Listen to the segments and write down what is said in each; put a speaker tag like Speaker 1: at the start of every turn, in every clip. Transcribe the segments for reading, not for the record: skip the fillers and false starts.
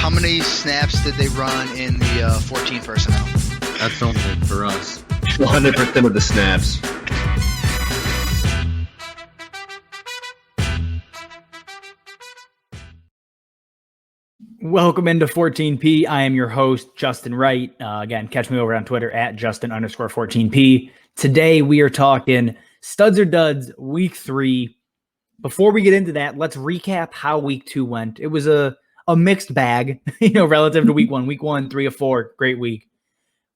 Speaker 1: How many snaps did they run in the 14 personnel?
Speaker 2: That's only for us.
Speaker 3: 100% of the snaps.
Speaker 4: Welcome into 14P. I am your host, Justin Wright. Again, catch me over on Twitter at Justin_14P. Today we are talking studs or duds week 3. Before we get into that, let's recap how week 2 went. It was a mixed bag, relative to week 1. Week 1, 3 of 4, great week.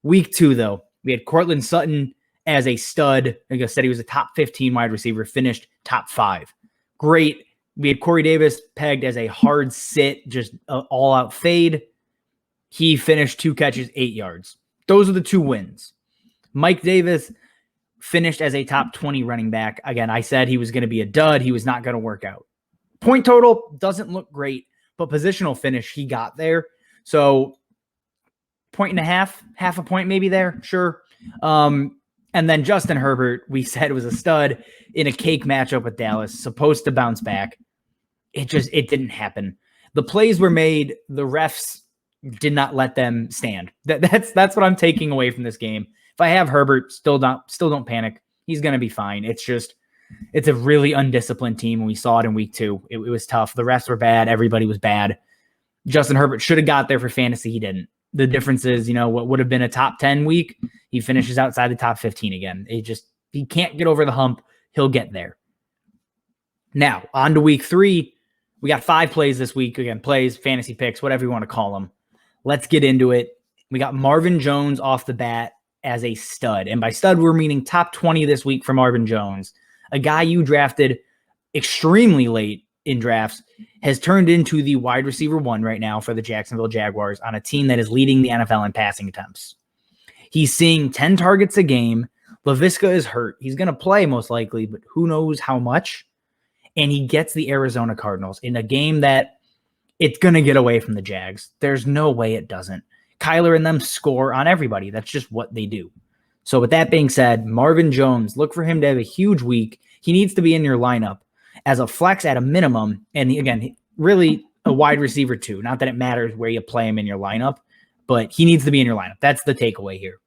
Speaker 4: Week 2, though, we had Courtland Sutton as a stud. Like I said, he was a top 15 wide receiver, finished top 5. Great. We had Corey Davis pegged as a hard sit, just all-out fade. He finished 2 catches, 8 yards. Those are the 2 wins. Mike Davis finished as a top 20 running back. Again, I said he was going to be a dud. He was not going to work out. Point total doesn't look great, but positional finish, he got there. So 1.5, half a point maybe there, sure. And then Justin Herbert, we said was a stud in a cake matchup with Dallas, supposed to bounce back. It didn't happen. The plays were made. The refs did not let them stand. That's what I'm taking away from this game. If I have Herbert, still don't panic. He's going to be fine. It's a really undisciplined team. We saw it in week 2. It was tough. The refs were bad. Everybody was bad. Justin Herbert should have got there for fantasy. He didn't. The difference is, what would have been a top 10 week, he finishes outside the top 15 again. He can't get over the hump. He'll get there. Now, on to week 3. We got 5 plays this week. Again, plays, fantasy picks, whatever you want to call them. Let's get into it. We got Marvin Jones off the bat as a stud. And by stud, we're meaning top 20 this week for Marvin Jones. A guy you drafted extremely late in drafts has turned into the wide receiver 1 right now for the Jacksonville Jaguars on a team that is leading the NFL in passing attempts. He's seeing 10 targets a game. LaVisca is hurt. He's going to play most likely, but who knows how much. And he gets the Arizona Cardinals in a game that it's going to get away from the Jags. There's no way it doesn't. Kyler and them score on everybody. That's just what they do. So with that being said, Marvin Jones, look for him to have a huge week. He needs to be in your lineup as a flex at a minimum. And again, really a wide receiver too. Not that it matters where you play him in your lineup, but he needs to be in your lineup. That's the takeaway here.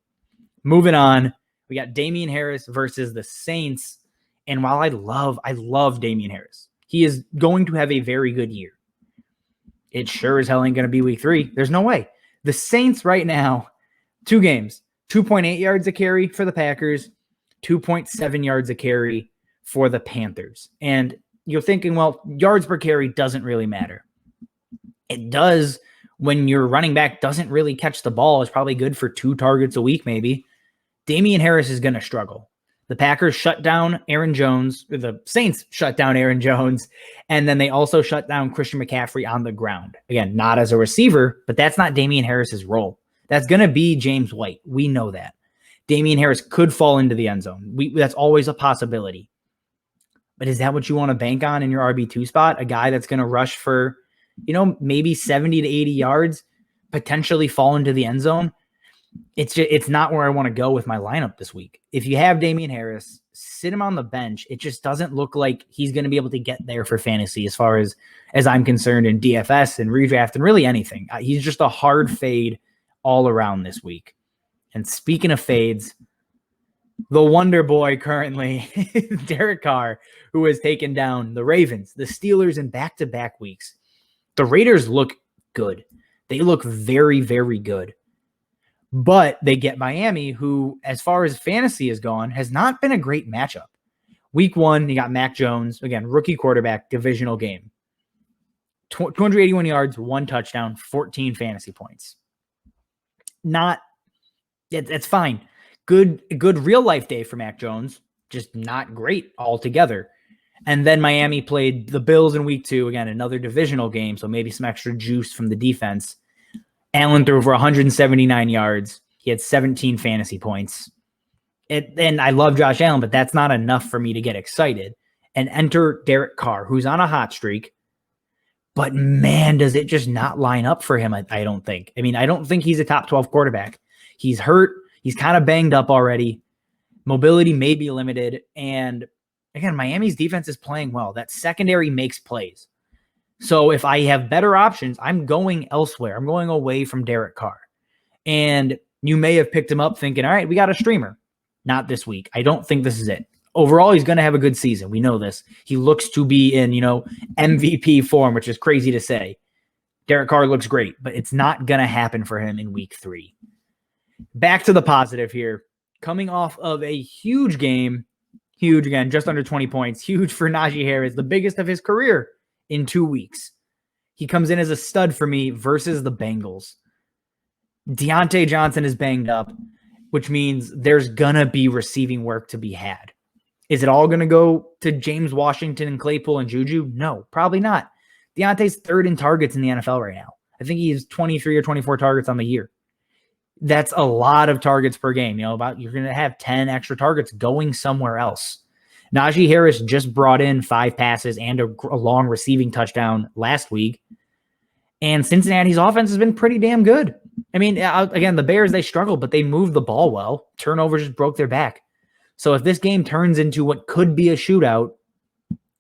Speaker 4: Moving on, we got Damien Harris versus the Saints. And while I love Damien Harris, he is going to have a very good year. It sure as hell ain't going to be week 3. There's no way. The Saints right now, 2 games, 2.8 yards a carry for the Packers, 2.7 yards a carry for the Panthers. And you're thinking, well, yards per carry doesn't really matter. It does when your running back doesn't really catch the ball. It's probably good for 2 targets a week maybe. Damien Harris is going to struggle. The Packers shut down Aaron Jones, or the Saints shut down Aaron Jones, and then they also shut down Christian McCaffrey on the ground. Again, not as a receiver, but that's not Damien Harris's role. That's going to be James White. We know that. Damien Harris could fall into the end zone. That's always a possibility. But is that what you want to bank on in your RB2 spot? A guy that's going to rush for, maybe 70 to 80 yards, potentially fall into the end zone? It's not where I want to go with my lineup this week. If you have Damien Harris, sit him on the bench. It just doesn't look like he's going to be able to get there for fantasy as far as I'm concerned in DFS and redraft and really anything. He's just a hard fade all around this week. And speaking of fades, the wonder boy currently, Derek Carr, who has taken down the Ravens, the Steelers in back-to-back weeks. The Raiders look good. They look very, very good. But they get Miami, who, as far as fantasy has gone, has not been a great matchup. Week 1, you got Mac Jones, again, rookie quarterback, divisional game. 281 yards, 1 touchdown, 14 fantasy points. It's fine. Good real-life day for Mac Jones, just not great altogether. And then Miami played the Bills in week 2, again, another divisional game, so maybe some extra juice from the defense. Allen threw for 179 yards. He had 17 fantasy points. And I love Josh Allen, but that's not enough for me to get excited. And enter Derek Carr, who's on a hot streak. But man, does it just not line up for him, I don't think. I don't think he's a top 12 quarterback. He's hurt. He's kind of banged up already. Mobility may be limited. And again, Miami's defense is playing well. That secondary makes plays. So if I have better options, I'm going elsewhere. I'm going away from Derek Carr. And you may have picked him up thinking, all right, we got a streamer. Not this week. I don't think this is it. Overall, he's going to have a good season. We know this. He looks to be in, MVP form, which is crazy to say. Derek Carr looks great, but it's not going to happen for him in week 3. Back to the positive here. Coming off of a huge game, huge again, just under 20 points, huge for Najee Harris, the biggest of his career in 2 weeks. He comes in as a stud for me versus the Bengals. Deontay Johnson is banged up, which means there's going to be receiving work to be had. Is it all going to go to James Washington and Claypool and Juju? No, probably not. Deontay's third in targets in the NFL right now. I think he has 23 or 24 targets on the year. That's a lot of targets per game. You're going to have 10 extra targets going somewhere else. Najee Harris just brought in 5 passes and a long receiving touchdown last week. And Cincinnati's offense has been pretty damn good. I mean, again, the Bears, they struggled, but they moved the ball well. Turnovers just broke their back. So if this game turns into what could be a shootout,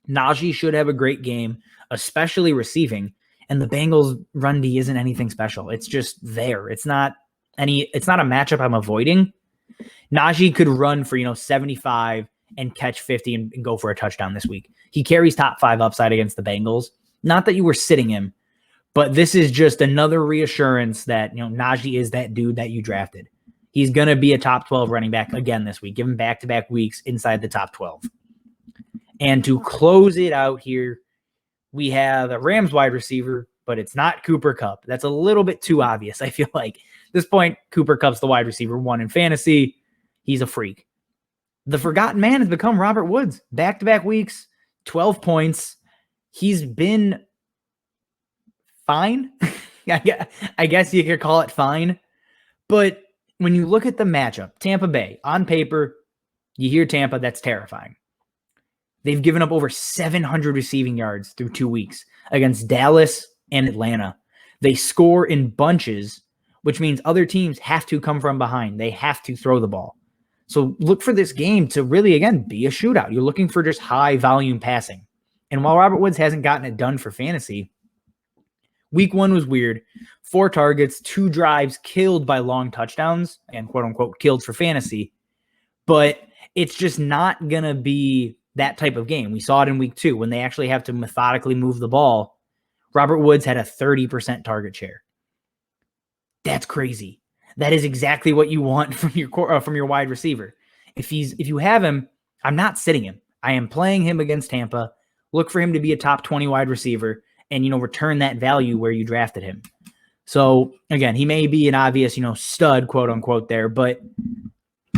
Speaker 4: Najee should have a great game, especially receiving. And the Bengals run D isn't anything special. It's just there. It's not a matchup I'm avoiding. Najee could run for, 75 and catch 50 and go for a touchdown this week. He carries top 5 upside against the Bengals. Not that you were sitting him, but this is just another reassurance that, Najee is that dude that you drafted. He's going to be a top 12 running back again this week. Give him back-to-back weeks inside the top 12. And to close it out here, we have a Rams wide receiver, but it's not Cooper Kupp. That's a little bit too obvious, I feel like. At this point, Cooper Kupp's the wide receiver 1 in fantasy. He's a freak. The forgotten man has become Robert Woods. Back-to-back weeks, 12 points. He's been fine. I guess you could call it fine. But when you look at the matchup, Tampa Bay, on paper, you hear Tampa, that's terrifying. They've given up over 700 receiving yards through 2 weeks against Dallas and Atlanta. They score in bunches, which means other teams have to come from behind. They have to throw the ball. So look for this game to really, again, be a shootout. You're looking for just high volume passing. And while Robert Woods hasn't gotten it done for fantasy, week 1 was weird. 4 targets, 2 drives killed by long touchdowns, and quote unquote killed for fantasy. But it's just not going to be that type of game. We saw it in week 2 when they actually have to methodically move the ball. Robert Woods had a 30% target share. That's crazy. That is exactly what you want from your wide receiver. If you have him, I'm not sitting him. I am playing him against Tampa. Look for him to be a top 20 wide receiver and, return that value where you drafted him. So again, he may be an obvious, stud, quote unquote there, but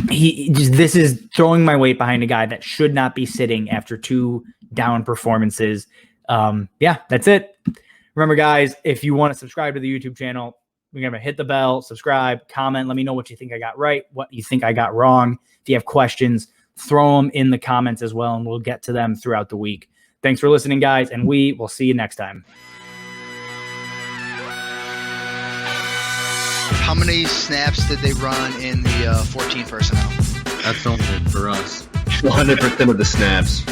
Speaker 4: this is throwing my weight behind a guy that should not be sitting after 2 down performances. That's it. Remember, guys, if you want to subscribe to the YouTube channel, we're going to hit the bell, subscribe, comment. Let me know what you think I got right, what you think I got wrong. If you have questions, throw them in the comments as well, and we'll get to them throughout the week. Thanks for listening, guys, and we will see you next time.
Speaker 1: How many snaps did they run in the 14 personnel?
Speaker 2: That's only for us.
Speaker 3: 100% of the snaps.